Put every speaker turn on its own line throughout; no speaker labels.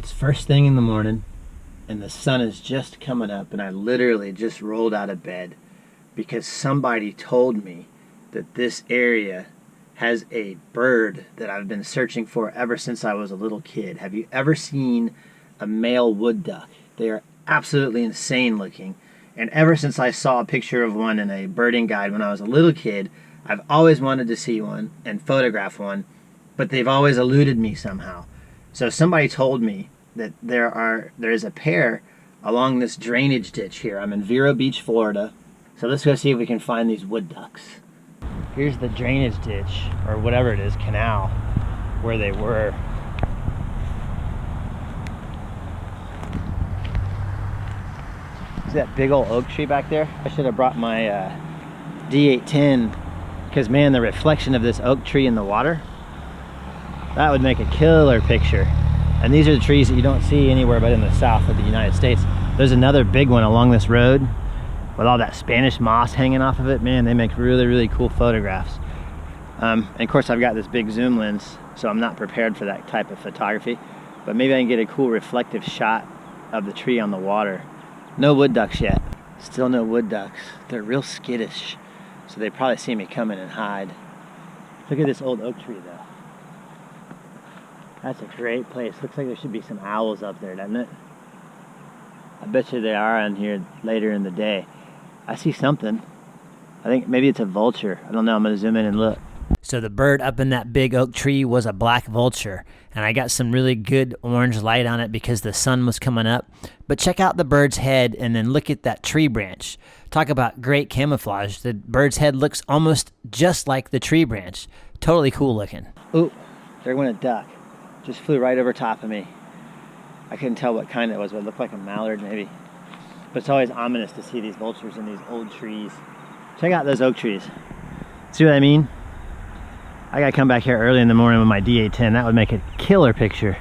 It's first thing in the morning and the sun is just coming up, and I literally just rolled out of bed because somebody told me that this area has a bird that I've been searching for ever since I was a little kid. Have you ever seen a male wood duck? They are absolutely insane looking. And ever since I saw a picture of one in a birding guide when I was a little kid, I've always wanted to see one and photograph one, but they've always eluded me somehow. So somebody told me that there is a pair along this drainage ditch here. I'm in Vero Beach, Florida. So let's go see if we can find these wood ducks. Here's the drainage ditch, or whatever it is, canal, where they were. See that big old oak tree back there? I should have brought my D810, because man, the reflection of this oak tree in the water, that would make a killer picture. And these are the trees that you don't see anywhere but in the south of the United States. There's another big one along this road with all that Spanish moss hanging off of it. Man, they make really, really cool photographs. And of course, I've got this big zoom lens, so I'm not prepared for that type of photography. But maybe I can get a cool reflective shot of the tree on the water. No wood ducks yet. Still no wood ducks. They're real skittish, so they probably see me coming and hide. Look at this old oak tree, though. That's a great place. Looks like there should be some owls up there, doesn't it? I bet you they are on here later in the day. I see something. I think maybe it's a vulture. I don't know. I'm going to zoom in and look. So the bird up in that big oak tree was a black vulture, and I got some really good orange light on it because the sun was coming up. But check out the bird's head and then look at that tree branch. Talk about great camouflage. The bird's head looks almost just like the tree branch. Totally cool looking. Ooh, there went a duck. Just flew right over top of me. I couldn't tell what kind it was, but it looked like a mallard maybe. But it's always ominous to see these vultures in these old trees. Check out those oak trees. See what I mean? I gotta come back here early in the morning with my D810. That would make a killer picture.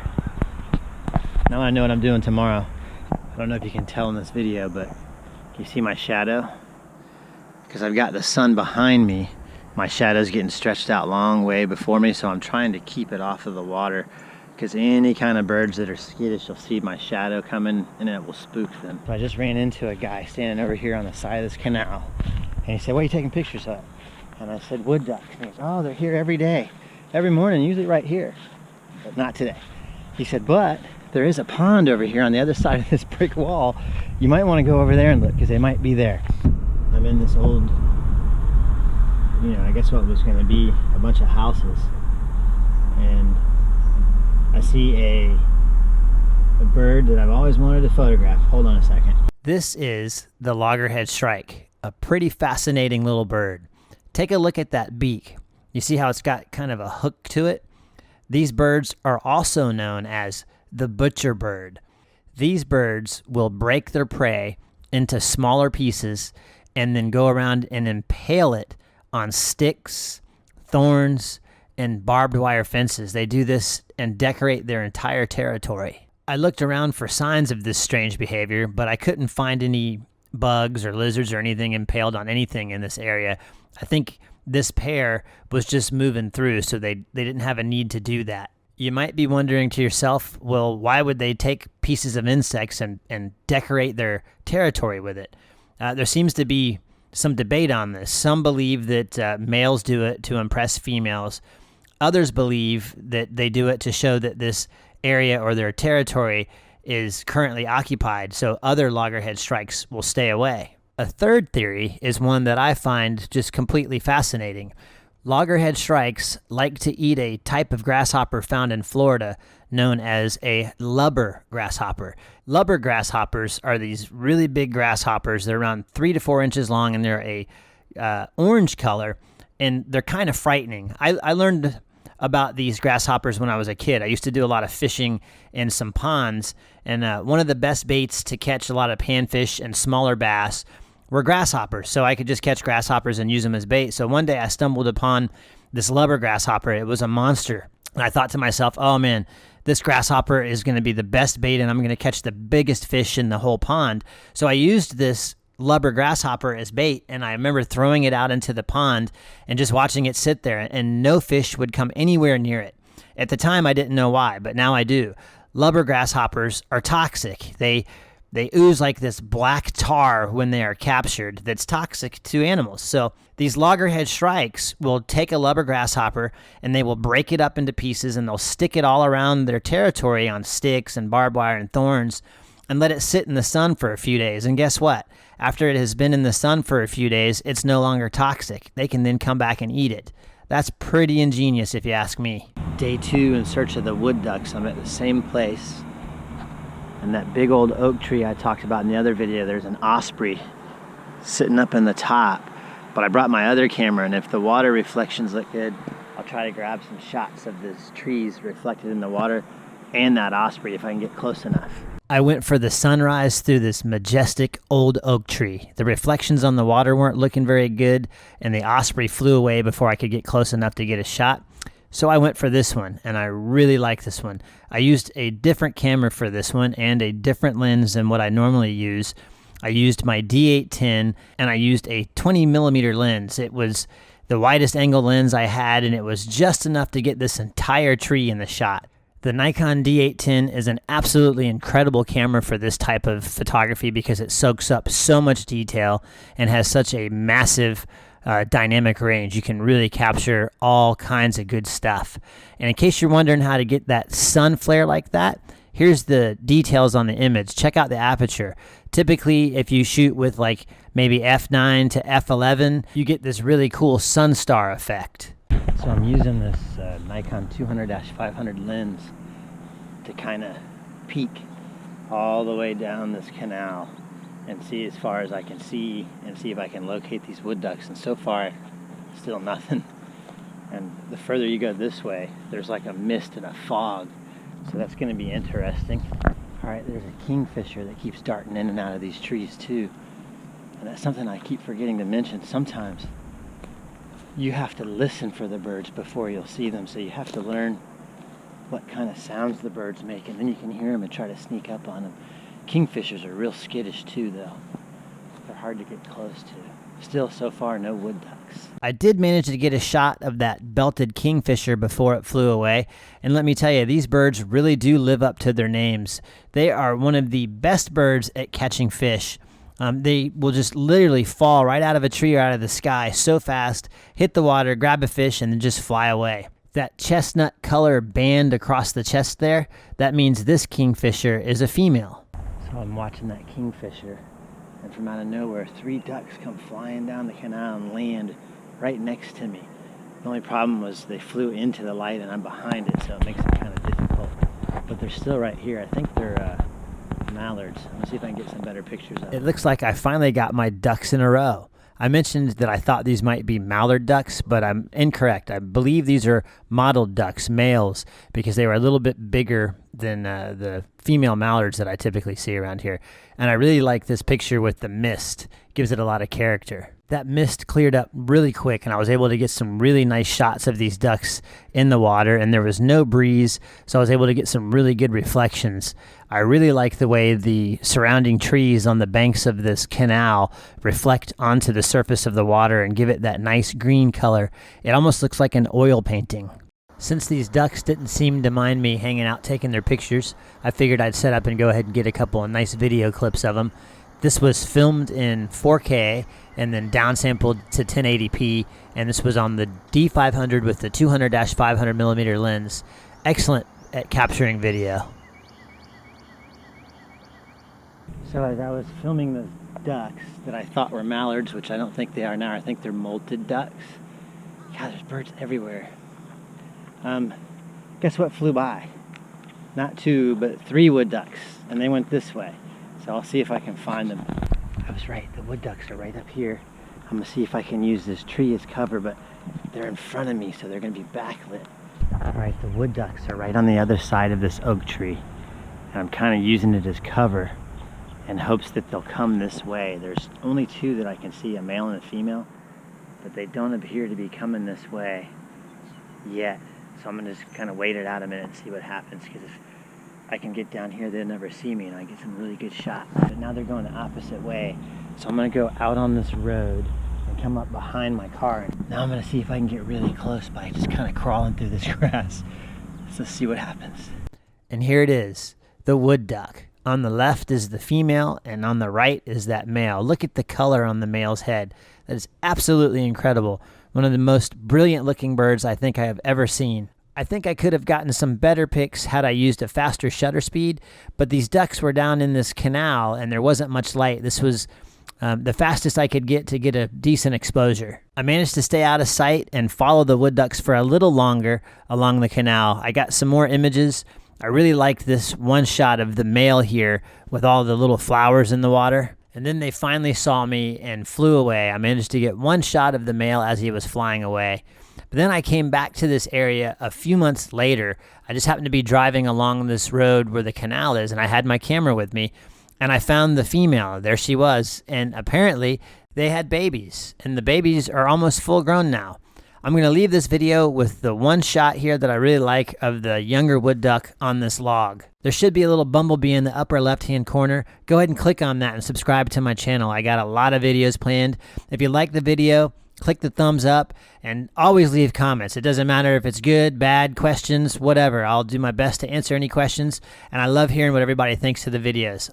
Now I know what I'm doing tomorrow. I don't know if you can tell in this video, but can you see my shadow? Because I've got the sun behind me. My shadow's getting stretched out long way before me, so I'm trying to keep it off of the water, because any kind of birds that are skittish will see my shadow coming and it will spook them. So I just ran into a guy standing over here on the side of this canal, and he said, "What are you taking pictures of?" And I said, "Wood ducks." And he goes, "Oh, they're here every day, every morning, usually right here, but not today." He said, "But there is a pond over here on the other side of this brick wall. You might want to go over there and look, because they might be there." I'm in this old, I guess what was going to be a bunch of houses, and I see a bird that I've always wanted to photograph. Hold on a second. This is the loggerhead shrike, a pretty fascinating little bird. Take a look at that beak. You see how it's got kind of a hook to it? These birds are also known as the butcher bird. These birds will break their prey into smaller pieces and then go around and impale it on sticks, thorns, and barbed wire fences. They do this and decorate their entire territory. I looked around for signs of this strange behavior, but I couldn't find any bugs or lizards or anything impaled on anything in this area. I think this pair was just moving through, so they didn't have a need to do that. You might be wondering to yourself, well, why would they take pieces of insects and decorate their territory with it? There seems to be some debate on this. Some believe that males do it to impress females. Others believe that they do it to show that this area or their territory is currently occupied, so other loggerhead shrikes will stay away. A third theory is one that I find just completely fascinating. Loggerhead shrikes like to eat a type of grasshopper found in Florida known as a lubber grasshopper. Lubber grasshoppers are these really big grasshoppers. They're around 3 to 4 inches long, and they're a orange color, and they're kind of frightening. I learned about these grasshoppers when I was a kid. I used to do a lot of fishing in some ponds, and one of the best baits to catch a lot of panfish and smaller bass were grasshoppers, so I could just catch grasshoppers and use them as bait. So one day I stumbled upon this lubber grasshopper. It was a monster, and I thought to myself, oh man, this grasshopper is going to be the best bait, and I'm going to catch the biggest fish in the whole pond. So I used this lubber grasshopper as bait, and I remember throwing it out into the pond and just watching it sit there, and no fish would come anywhere near it. At the time, I didn't know why, but now I do.
Lubber grasshoppers are toxic. They ooze like this black tar when they are captured that's toxic to animals. So these loggerhead shrikes will take a lubber grasshopper and they will break it up into pieces and they'll stick it all around their territory on sticks and barbed wire and thorns and let it sit in the sun for a few days. And guess what? After it has been in the sun for a few days, it's no longer toxic. They can then come back and eat it. That's pretty ingenious if you ask me.
Day 2 in search of the wood ducks. I'm at the same place. And that big old oak tree I talked about in the other video, there's an osprey sitting up in the top. But I brought my other camera, and if the water reflections look good, I'll try to grab some shots of these trees reflected in the water and that osprey if I can get close enough.
I went for the sunrise through this majestic old oak tree. The reflections on the water weren't looking very good, and the osprey flew away before I could get close enough to get a shot. So I went for this one, and I really like this one. I used a different camera for this one and a different lens than what I normally use. I used my D810, and I used a 20mm lens. It was the widest angle lens I had, and it was just enough to get this entire tree in the shot. The Nikon D810 is an absolutely incredible camera for this type of photography because it soaks up so much detail and has such a massive dynamic range. You can really capture all kinds of good stuff. And in case you're wondering how to get that sun flare like that, here's the details on the image. Check out the aperture. Typically, if you shoot with like maybe f9 to f11, you get this really cool sun star effect.
So I'm using this Nikon 200-500 lens to kind of peek all the way down this canal and see as far as I can see and see if I can locate these wood ducks. And so far, still nothing. And the further you go this way, there's like a mist and a fog. So that's going to be interesting. All right, there's a kingfisher that keeps darting in and out of these trees too. And that's something I keep forgetting to mention. Sometimes you have to listen for the birds before you'll see them. So you have to learn what kind of sounds the birds make, and then you can hear them and try to sneak up on them. Kingfishers are real skittish too, though. They're hard to get close to. Still, so far, no wood ducks.
I did manage to get a shot of that belted kingfisher before it flew away. And let me tell you, these birds really do live up to their names. They are one of the best birds at catching fish. They will just literally fall right out of a tree or out of the sky so fast, hit the water, grab a fish, and then just fly away. That chestnut color band across the chest there, that means this kingfisher is a female.
So I'm watching that kingfisher, and from out of nowhere, 3 ducks come flying down the canal and land right next to me. The only problem was they flew into the light and I'm behind it, so it makes it kind of difficult. But they're still right here. I think they're mallards. I'm gonna see if I can get some better pictures of them.
It looks like I finally got my ducks in a row. I mentioned that I thought these might be mallard ducks, but I'm incorrect. I believe these are mottled ducks, males, because they were a little bit bigger than the female mallards that I typically see around here. And I really like this picture with the mist. Gives it a lot of character. That mist cleared up really quick, and I was able to get some really nice shots of these ducks in the water, and there was no breeze, so I was able to get some really good reflections. I really like the way the surrounding trees on the banks of this canal reflect onto the surface of the water and give it that nice green color. It almost looks like an oil painting. Since these ducks didn't seem to mind me hanging out taking their pictures, I figured I'd set up and go ahead and get a couple of nice video clips of them. This was filmed in 4K and then downsampled to 1080p, and this was on the D500 with the 200-500mm lens. Excellent at capturing video.
So as I was filming the ducks that I thought were mallards, which I don't think they are now, I think they're molted ducks. God, there's birds everywhere. Guess what flew by? Not 2, but 3 wood ducks, and they went this way. So I'll see if I can find them. I was right, the wood ducks are right up here. I'm gonna see if I can use this tree as cover, but they're in front of me, so they're gonna be backlit. All right, the wood ducks are right on the other side of this oak tree, and I'm kind of using it as cover in hopes that they'll come this way. There's only 2 that I can see, a male and a female, but they don't appear to be coming this way yet. So I'm gonna just kind of wait it out a minute and see what happens, because if I can get down here, they'll never see me, and I get some really good shots. But now they're going the opposite way. So I'm gonna go out on this road and come up behind my car. And now I'm gonna see if I can get really close by just kind of crawling through this grass. So let's see what happens.
And here it is, the wood duck. On the left is the female, and on the right is that male. Look at the color on the male's head. That is absolutely incredible. One of the most brilliant looking birds I think I have ever seen. I think I could have gotten some better pics had I used a faster shutter speed, but these ducks were down in this canal and there wasn't much light. This was the fastest I could get to get a decent exposure. I managed to stay out of sight and follow the wood ducks for a little longer along the canal. I got some more images. I really liked this one shot of the male here with all the little flowers in the water. And then they finally saw me and flew away. I managed to get one shot of the male as he was flying away. But then I came back to this area a few months later. I just happened to be driving along this road where the canal is, and I had my camera with me, and I found the female. There she was, and apparently they had babies, and the babies are almost full grown now. I'm going to leave this video with the one shot here that I really like of the younger wood duck on this log. There should be a little bumblebee in the upper left-hand corner. Go ahead and click on that and subscribe to my channel. I got a lot of videos planned. If you like the video, click the thumbs up and always leave comments. It doesn't matter if it's good, bad, questions, whatever. I'll do my best to answer any questions, and I love hearing what everybody thinks of the videos.